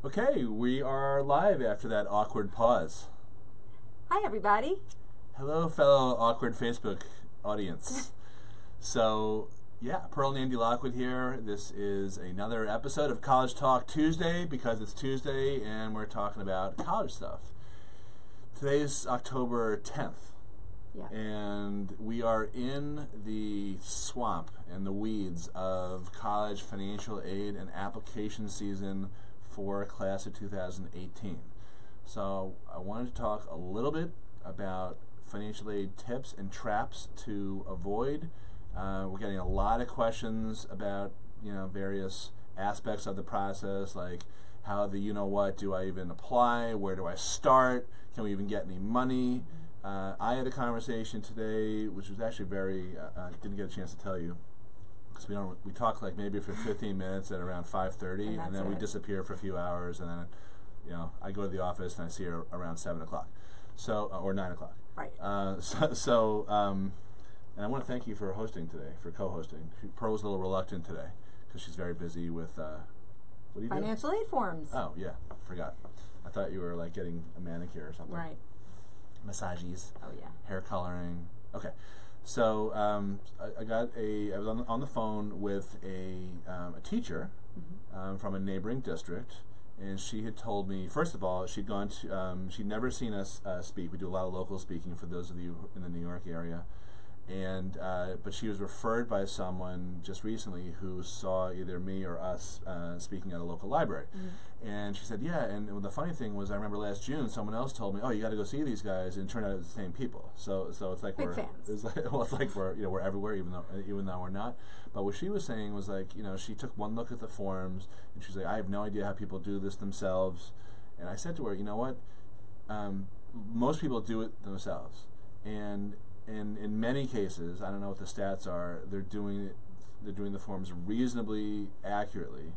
Okay, we are live after that awkward pause. Hi, everybody. Hello, fellow awkward Facebook audience. So, yeah, Pearl and Andy Lockwood here. This is another episode of College Talk Tuesday because it's Tuesday and we're talking about college stuff. Today's October 10th. Yeah. And we are in the swamp and the weeds of college financial aid and application season for class of 2018. So I wanted to talk a little bit about financial aid tips and traps to avoid. We're getting a lot of questions about various aspects of the process, like how what do I even apply? Where do I start? Can we even get any money? I had a conversation today, which was actually very, didn't get a chance to tell you, because we talk like maybe for 15 minutes at around 5:30, and then we disappear for a few hours, and then, I go to the office and I see her around 7 o'clock, or 9 o'clock. Right. And I want to thank you for hosting today, for co-hosting. Pearl was a little reluctant today, because she's very busy with, what do you do? Financial aid forms. Oh, yeah, forgot. I thought you were like getting a manicure or something. Right. Massages. Oh, yeah. Hair coloring. Okay. So I was on the phone with a teacher from a neighboring district, and she had told me, first of all, she'd never seen us speak. We do a lot of local speaking for those of you in the New York area. And but she was referred by someone just recently who saw either me or us speaking at a local library. And she said, yeah, and the funny thing was, I remember last June someone else told me, oh, you got to go see these guys, and it turned out it was the same people. So it's like Big fans. It's like we're everywhere, even though we're not. But what she was saying was like, she took one look at the forms, and she's like, I have no idea how people do this themselves. And I said to her, you know what? Most people do it themselves, and in many cases, I don't know what the stats are, they're doing the forms reasonably accurately.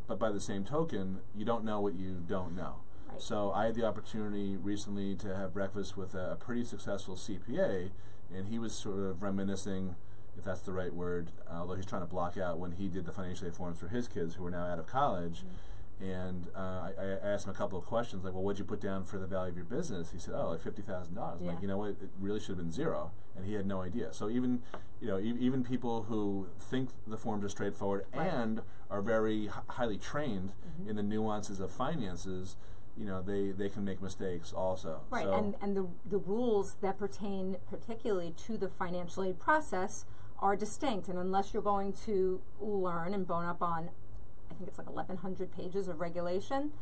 But by the same token, you don't know what you don't know. Right. So I had the opportunity recently to have breakfast with a pretty successful CPA, and he was sort of reminiscing, if that's the right word, although he's trying to block out when he did the financial aid forms for his kids who are now out of college. And I asked him a couple of questions, like, well, what'd you put down for the value of your business? He said, oh, like $50,000. I'm like, you know what, it really should have been zero. And he had no idea. So even, even people who think the forms are straightforward and are very highly trained in the nuances of finances, they can make mistakes also. Right, so and the rules that pertain particularly to the financial aid process are distinct. And unless you're going to learn and bone up on, I think it's like 1,100 pages of regulation,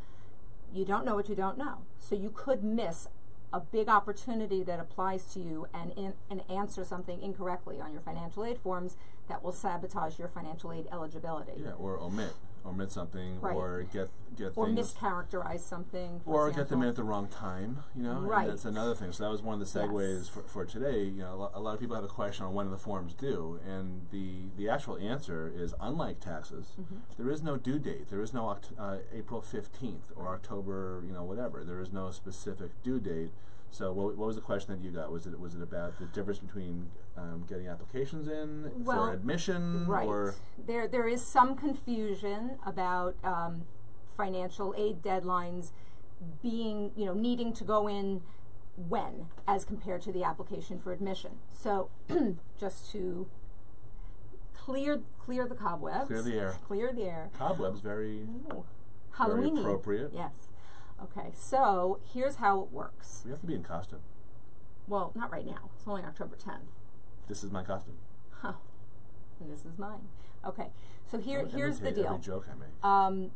you don't know what you don't know. So you could miss a big opportunity that applies to you and answer something incorrectly on your financial aid forms that will sabotage your financial aid eligibility. Yeah, or omit something, or get or things, mischaracterize something, or get them in at the wrong time. Right. And that's another thing. So that was one of the segues for today. A lot of people have a question on when the forms due, and the actual answer is, unlike taxes, there is no due date. There is no April 15th or October, whatever. There is no specific due date. So what was the question that you got? Was it about the difference between getting applications in for admission? Right. Or there is some confusion about financial aid deadlines being, needing to go in when as compared to the application for admission. So just to clear the cobwebs. Clear the air. Clear the air. Cobwebs, very Halloween-y. appropriate. Yes. Okay, so here's how it works. We have to be in costume. Well, not right now. It's only October 10th. This is my costume. Huh. And this is mine. Okay, so here's the deal. Every joke I make.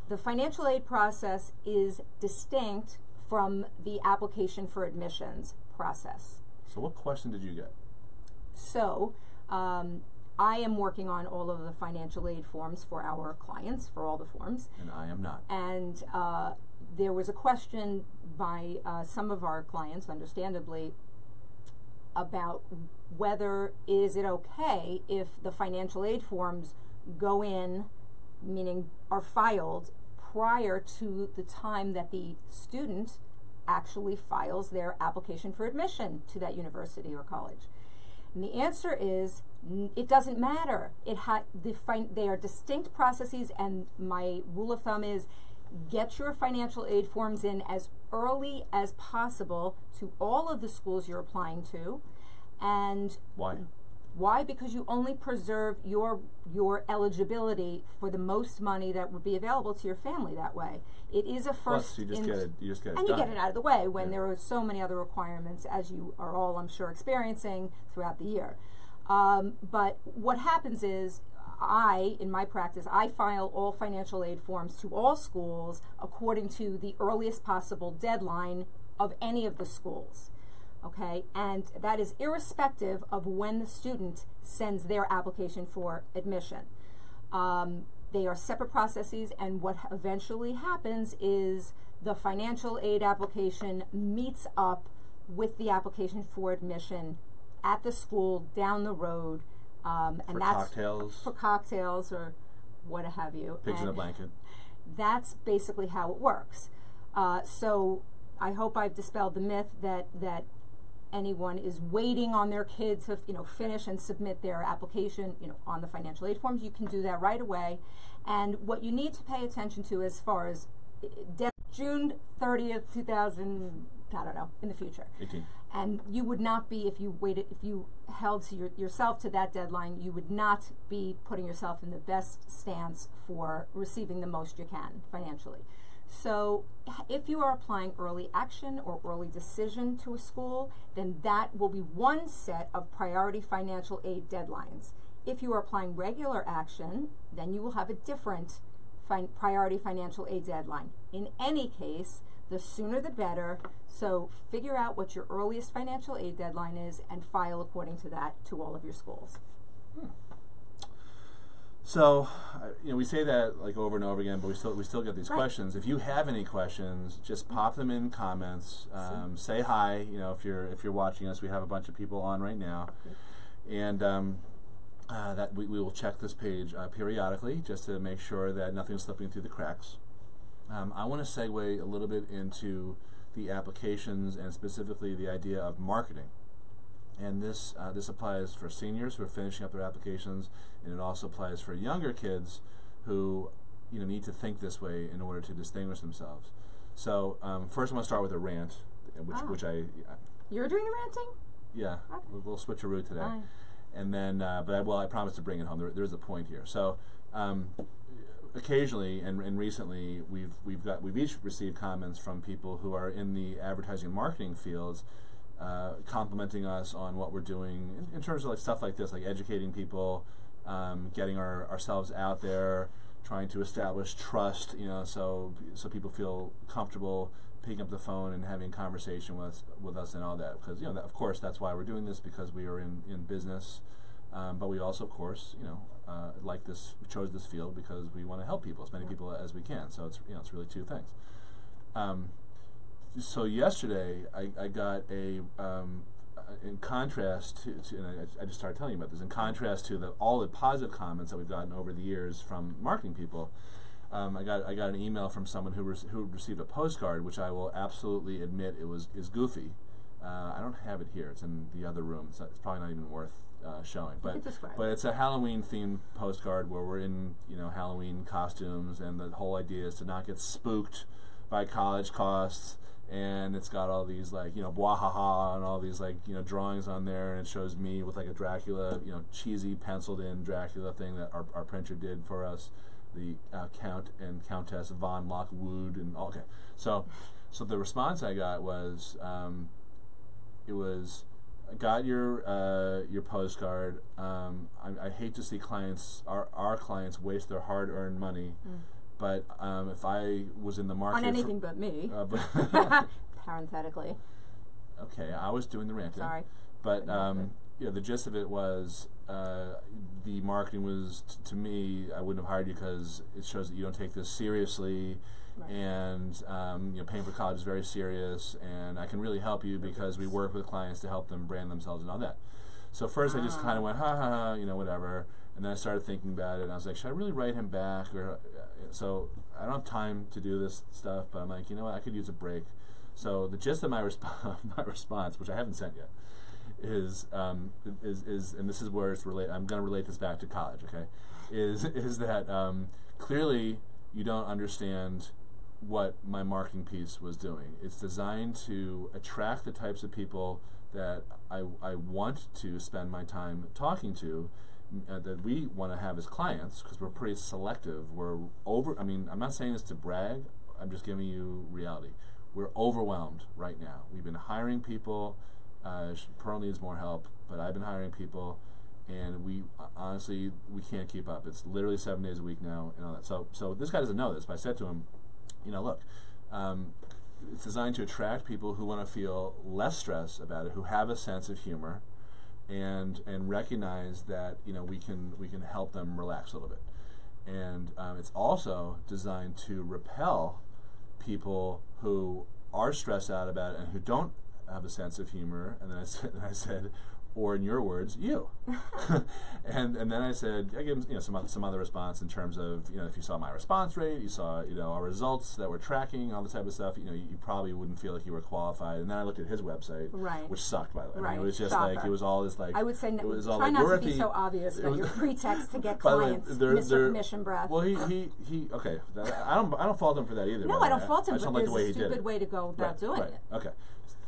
The financial aid process is distinct from the application for admissions process. So what question did you get? So I am working on all of the financial aid forms for our clients, for all the forms. And I am not. And there was a question by some of our clients, understandably, about whether is it okay if the financial aid forms go in, meaning are filed prior to the time that the student actually files their application for admission to that university or college. And the answer is, it doesn't matter. They are distinct processes, and my rule of thumb is, get your financial aid forms in as early as possible to all of the schools you're applying to. And Why? Why? Because you only preserve your eligibility for the most money that would be available to your family that way. It is a first. Plus, you just get it and done. you get it out of the way when there are so many other requirements, as you are all, I'm sure, experiencing throughout the year. But what happens is, in my practice, I file all financial aid forms to all schools according to the earliest possible deadline of any of the schools. Okay, and that is irrespective of when the student sends their application for admission. They are separate processes, and what eventually happens is the financial aid application meets up with the application for admission at the school down the road. And for that's cocktails? For cocktails or what have you. Pigs in a blanket. That's basically how it works. So I hope I've dispelled the myth that anyone is waiting on their kid to finish and submit their application on the financial aid forms. You can do that right away. And what you need to pay attention to as far as June 30th, 2000, I don't know, in the future. 18. And you would not be, if you held to yourself to that deadline, you would not be putting yourself in the best stance for receiving the most you can financially. So if you are applying early action or early decision to a school, then that will be one set of priority financial aid deadlines. If you are applying regular action, then you will have a different priority financial aid deadline. In any case, the sooner the better. So figure out what your earliest financial aid deadline is and file according to that to all of your schools. So, we say that like over and over again, but we still get these questions. If you have any questions, just pop them in comments. Say hi. If you're watching us, we have a bunch of people on right now, and that we will check this page periodically just to make sure that nothing's slipping through the cracks. I want to segue a little bit into the applications and specifically the idea of marketing. And this applies for seniors who are finishing up their applications, and it also applies for younger kids who need to think this way in order to distinguish themselves. So first, I'm going to start with a rant, which You're doing the ranting? Yeah, Okay. we'll switch a route today, Fine. and then I promise to bring it home. There's a point here. So. Occasionally and recently, we've each received comments from people who are in the advertising and marketing fields, complimenting us on what we're doing in terms of like stuff like this, like educating people, getting ourselves out there, trying to establish trust. So people feel comfortable picking up the phone and having a conversation with us and all that. Because of course that's why we're doing this, because we are in business, but we also of course we chose this field because we want to help people, as many people as we can. So it's really two things. So yesterday I got in contrast to and I just started telling you about this, in contrast to all the positive comments that we've gotten over the years from marketing people, I got an email from someone who received a postcard, which I will absolutely admit is goofy. I don't have it here. It's in the other room. It's probably not even worth showing. But it's a Halloween themed postcard where we're in Halloween costumes, and the whole idea is to not get spooked by college costs. And it's got all these bwahaha and all these drawings on there, and it shows me with a Dracula, cheesy penciled in Dracula thing that our printer did for us, the Count and Countess von Lockwood and all. Okay, so the response I got was, I got your postcard. I hate to see our clients waste their hard-earned money. But if I was in the market... On anything but me. Parenthetically. Okay, I was doing the ranting. Sorry. But the gist of it was the marketing was, to me, I wouldn't have hired you because it shows that you don't take this seriously. Right. And paying for college is very serious, and I can really help you because we work with clients to help them brand themselves and all that. So first I just kind of went, ha ha ha, whatever. And then I started thinking about it, and I was like, should I really write him back? So I don't have time to do this stuff, but I'm like, you know what, I could use a break. So the gist of my response, which I haven't sent yet, is and this is where it's related. I'm going to relate this back to college. Okay, is that clearly you don't understand what my marketing piece was doing. It's designed to attract the types of people that I want to spend my time talking to, that we want to have as clients, because we're pretty selective. We're I'm not saying this to brag, I'm just giving you reality. We're overwhelmed right now. We've been hiring people. Pearl needs more help, but I've been hiring people, and we honestly, we can't keep up. It's literally 7 days a week now and all that. So this guy doesn't know this, but I said to him, look, it's designed to attract people who want to feel less stress about it, who have a sense of humor, and recognize that we can help them relax a little bit. And it's also designed to repel people who are stressed out about it and who don't have a sense of humor. And then I said, or in your words, you. and then I said, I gave him some other response in terms of if you saw my response rate, you saw our results that we're tracking, all the type of stuff. You probably wouldn't feel like you were qualified. And then I looked at his website, right, which sucked, by the way. Right. I mean, it was just Shocker. like it was all this like I would say it was all try like, not we're to be so obvious about your pretext to get by the way, clients, Mr. Commission Breath. Well, he okay. I don't fault him for that either. No, I don't fault him, I just but don't like there's the way a he did stupid it. way to go about doing it. Okay,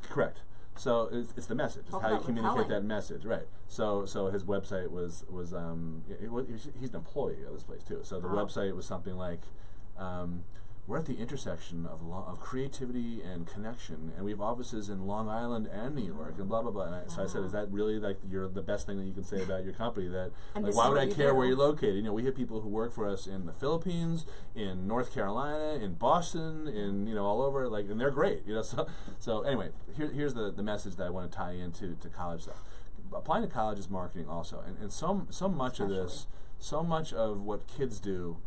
correct. So it's the message. It's how you communicate that message, right? So his website was he's an employee of this place too. So the website was something like, we're at the intersection of creativity and connection, and we have offices in Long Island and New York, and blah blah blah. And so I said, is that really like the best thing that you can say about your company? That like, why would I care where you're located? We have people who work for us in the Philippines, in North Carolina, in Boston, in all over, and they're great. So anyway, here's the message that I want to tie into college stuff. Applying to college is marketing also, and so much of this, so much of what kids do,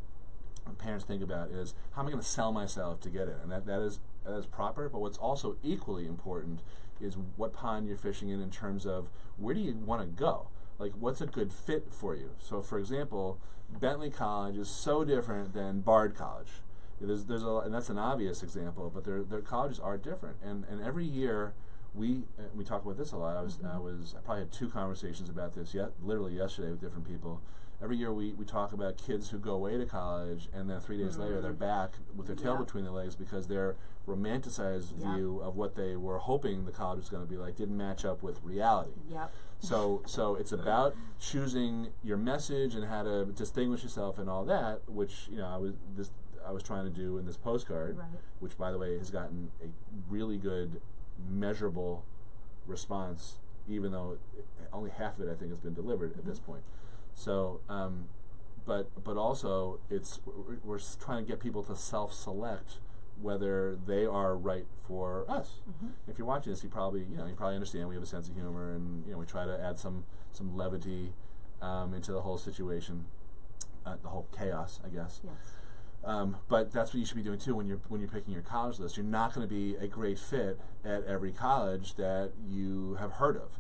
parents think about, is how am I going to sell myself to get in, and that is proper. But what's also equally important is what pond you're fishing in terms of where do you want to go, like what's a good fit for you. So for example, Bentley College is so different than Bard College. There's and that's an obvious example, but their colleges are different, and every year we talk about this a lot. I probably had 2 conversations about this literally yesterday with different people. Every year we talk about kids who go away to college, and then 3 days later they're back with their tail between their legs because their romanticized view of what they were hoping the college was going to be like didn't match up with reality. Yep. So it's about choosing your message and how to distinguish yourself and all that, which I was trying to do in this postcard, right, which by the way has gotten a really good measurable response, even though only half of it I think has been delivered at this point. So, but also we're trying to get people to self-select whether they are right for us. If you're watching this, you probably understand we have a sense of humor, and we try to add some levity into the whole situation, the whole chaos, I guess. Yes. But that's what you should be doing too when you're picking your college list. You're not going to be a great fit at every college that you have heard of.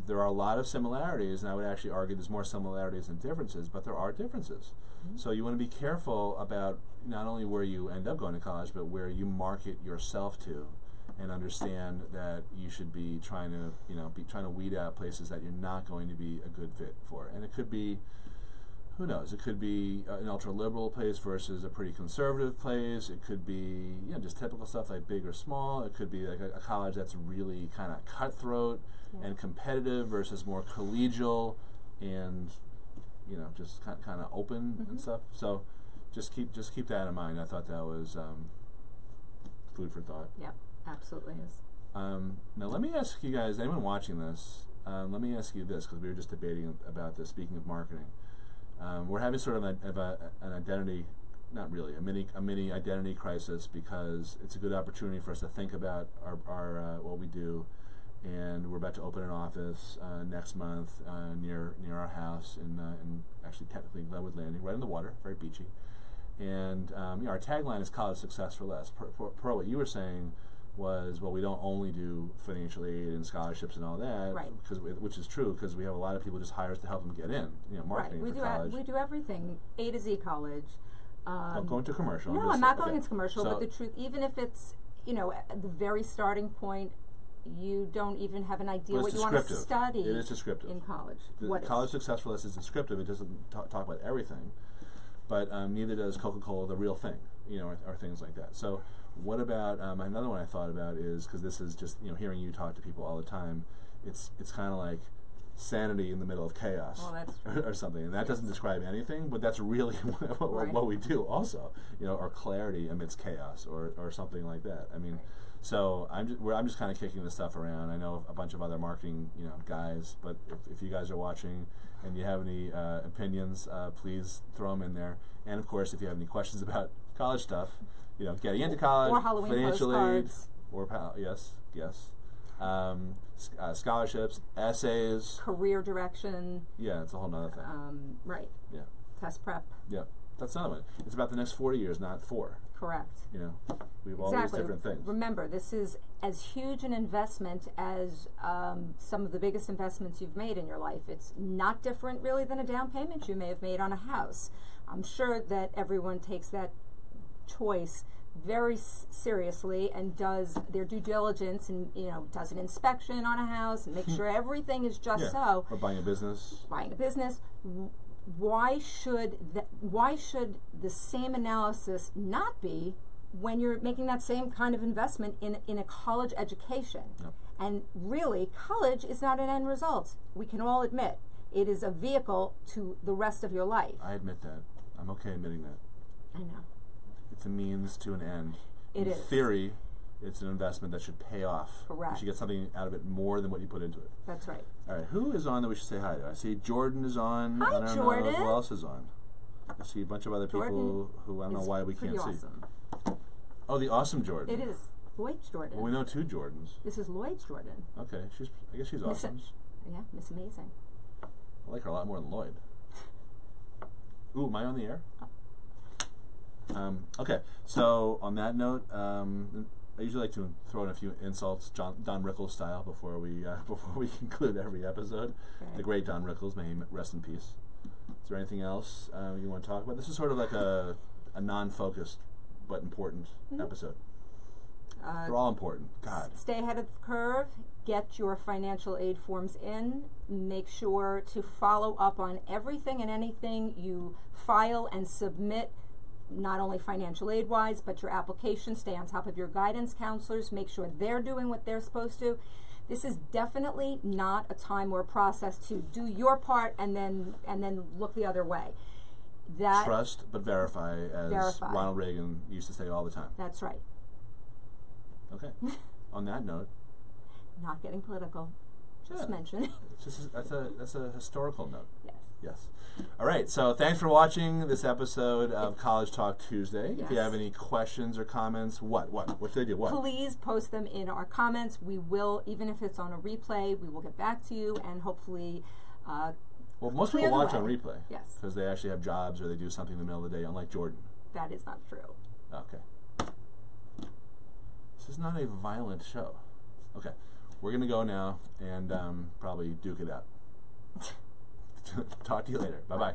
There are a lot of similarities, and I would actually argue there's more similarities than differences, but there are differences. So you want to be careful about not only where you end up going to college, but where you market yourself to, and understand that you should be trying to weed out places that you're not going to be a good fit for. And it could be, who knows, it could be an ultra-liberal place versus a pretty conservative place. It could be just typical stuff like big or small. It could be like a college that's really kind of cutthroat and competitive versus more collegial and just kind of open and stuff. So just keep that in mind. I thought that was food for thought. Yep, absolutely is. Now let me ask you guys, anyone watching this, let me ask you this, because we were just debating about this. Speaking of marketing, we're having sort of an identity, not really, a mini identity crisis, because it's a good opportunity for us to think about our what we do. And we're about to open an office next month near our house in actually technically Lockwood Landing, right on the water, very beachy. And our tagline is "College Success for Less." Pearl, what you were saying was, well, we don't only do financial aid and scholarships and all that, right? Which is true, because we have a lot of people just hire us to help them get in, marketing for college. We do everything, A to Z college. I'm going to commercial. No, I'm not going into commercial. But the truth, even if it's at the very starting point, Yeah. you don't even have an idea Well, what it's you want to descriptive. study. It is descriptive. In college. The What College is? Successful List is descriptive. It doesn't talk about everything, but neither does Coca-Cola, the real thing, or things like that. So, what about another one I thought about is, because this is just hearing you talk to people all the time, it's kind of like sanity in the middle of chaos, Well, that's or something, and that doesn't describe anything, but that's really what we do also, or clarity amidst chaos, or something like that. I mean, so I'm just kind of kicking this stuff around. I know a bunch of other marketing guys, but if you guys are watching and you have any opinions, please throw them in there. And of course, if you have any questions about college stuff, getting into college, or Halloween financial aid, postcards, or yes. Scholarships, essays. career direction. Yeah, it's a whole nother thing. Right. Yeah. Test prep. Yeah. That's another one. It's about the next 40 years, not 4. Correct. We have all these different things. Remember, this is as huge an investment as some of the biggest investments you've made in your life. It's not different, really, than a down payment you may have made on a house. I'm sure that everyone takes that choice very seriously and does their due diligence and does an inspection on a house and make sure everything is just so. Or buying a business. Why should the same analysis not be when you're making that same kind of investment in a college education? Yep. And really, college is not an end result. We can all admit it is a vehicle to the rest of your life. I admit that. I'm okay admitting that. I know. It's a means to an end. It is. In theory, it's an investment that should pay off. Correct. You should get something out of it more than what you put into it. That's right. All right, who is on that we should say hi to? I see Jordan is on. Hi, I don't Jordan. know who else is on. I see a bunch of other people who I don't know why we can't awesome. see. Oh, the awesome Jordan. It is Lloyd's Jordan. Well, we know 2 Jordans. This is Lloyd's Jordan. Okay, I guess she's awesome. Miss Amazing. I like her a lot more than Lloyd. Ooh, am I on the air? Okay, so on that note, I usually like to throw in a few insults, Don Rickles style, before we conclude every episode. Okay. The great Don Rickles, may he rest in peace. Is there anything else you want to talk about? This is sort of like a non-focused but important episode. They're all important. God. Stay ahead of the curve. Get your financial aid forms in. Make sure to follow up on everything and anything you file and submit, not only financial aid wise, but your application. Stay on top of your guidance counselors. Make sure they're doing what they're supposed to. This is definitely not a time or a process to do your part and then look the other way. Trust but verify, as Ronald Reagan used to say all the time. That's right. Okay. On that note, not getting political. Just mention. That's a historical note. Yes. Yes. All right. So thanks for watching this episode of College Talk Tuesday. Yes. If you have any questions or comments, what should they do? What? Please post them in our comments. We will, even if it's on a replay, we will get back to you and hopefully. Well, most people watch on replay. Yes. Because they actually have jobs or they do something in the middle of the day, unlike Jordan. That is not true. Okay. This is not a violent show. Okay. We're going to go now and probably duke it out. Talk to you later. Bye-bye.